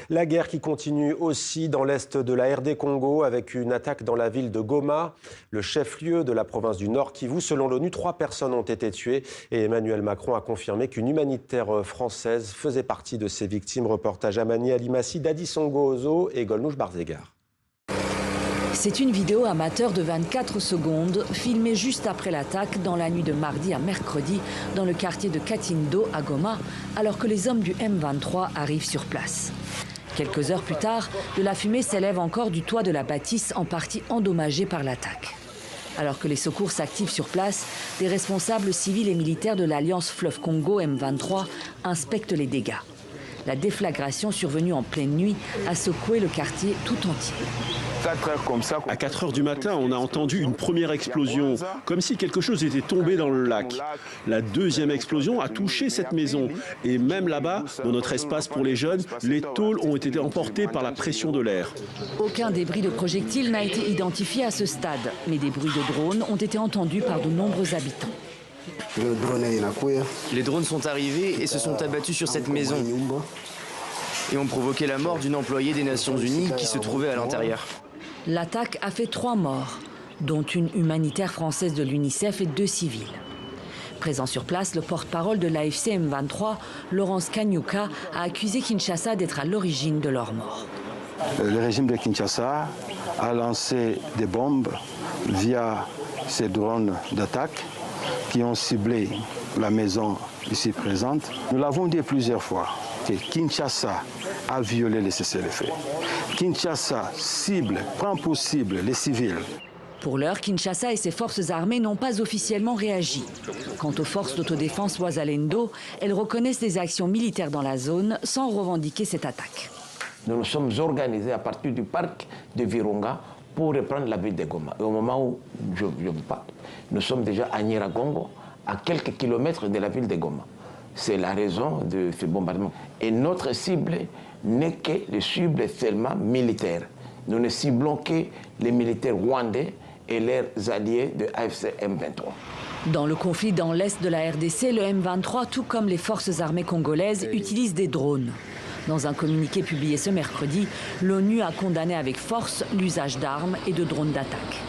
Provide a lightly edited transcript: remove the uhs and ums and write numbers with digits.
La guerre qui continue aussi dans l'est de la RD Congo avec une attaque dans la ville de Goma, le chef-lieu de la province du Nord Kivu. Selon l'ONU, 3 personnes ont été tuées et Emmanuel Macron a confirmé qu'une humanitaire française faisait partie de ces victimes. Reportage Amani Alimassi, Dadi Songo-Ozo et Golnouch Barzégar. C'est une vidéo amateur de 24 secondes, filmée juste après l'attaque dans la nuit de mardi à mercredi dans le quartier de Katindo à Goma, alors que les hommes du M23 arrivent sur place. Quelques heures plus tard, de la fumée s'élève encore du toit de la bâtisse en partie endommagée par l'attaque. Alors que les secours s'activent sur place, des responsables civils et militaires de l'Alliance Fleuve Congo M23 inspectent les dégâts. La déflagration survenue en pleine nuit a secoué le quartier tout entier. À 4 heures du matin, on a entendu une première explosion, comme si quelque chose était tombé dans le lac. La deuxième explosion a touché cette maison. Et même là-bas, dans notre espace pour les jeunes, les tôles ont été emportées par la pression de l'air. Aucun débris de projectiles n'a été identifié à ce stade, mais des bruits de drones ont été entendus par de nombreux habitants. Les drones sont arrivés et se sont abattus sur cette maison et ont provoqué la mort d'une employée des Nations Unies qui se trouvait à l'intérieur. L'attaque a fait 3 morts, dont une humanitaire française de l'UNICEF et 2 civils. Présent sur place, le porte-parole de l'AFC M23, Laurence Kanyuka, a accusé Kinshasa d'être à l'origine de leur mort. Le régime de Kinshasa a lancé des bombes via ces drones d'attaque qui ont ciblé la maison ici présente. Nous l'avons dit plusieurs fois que Kinshasa a violé les cessez-le-feu. Kinshasa cible, prend pour cible les civils. Pour l'heure, Kinshasa et ses forces armées n'ont pas officiellement réagi. Quant aux forces d'autodéfense Wazalendo, elles reconnaissent des actions militaires dans la zone sans revendiquer cette attaque. Nous nous sommes organisés à partir du parc de Virunga pour reprendre la ville de Goma. Et au moment où je vous parle, nous sommes déjà à Nyiragongo, à quelques kilomètres de la ville de Goma. C'est la raison de ce bombardement. Et notre cible n'est que les cibles seulement militaires. Nous ne ciblons que les militaires rwandais et leurs alliés de AFC M23. Dans le conflit dans l'est de la RDC, le M23, tout comme les forces armées congolaises, utilisent des drones. Dans un communiqué publié ce mercredi, l'ONU a condamné avec force l'usage d'armes et de drones d'attaque.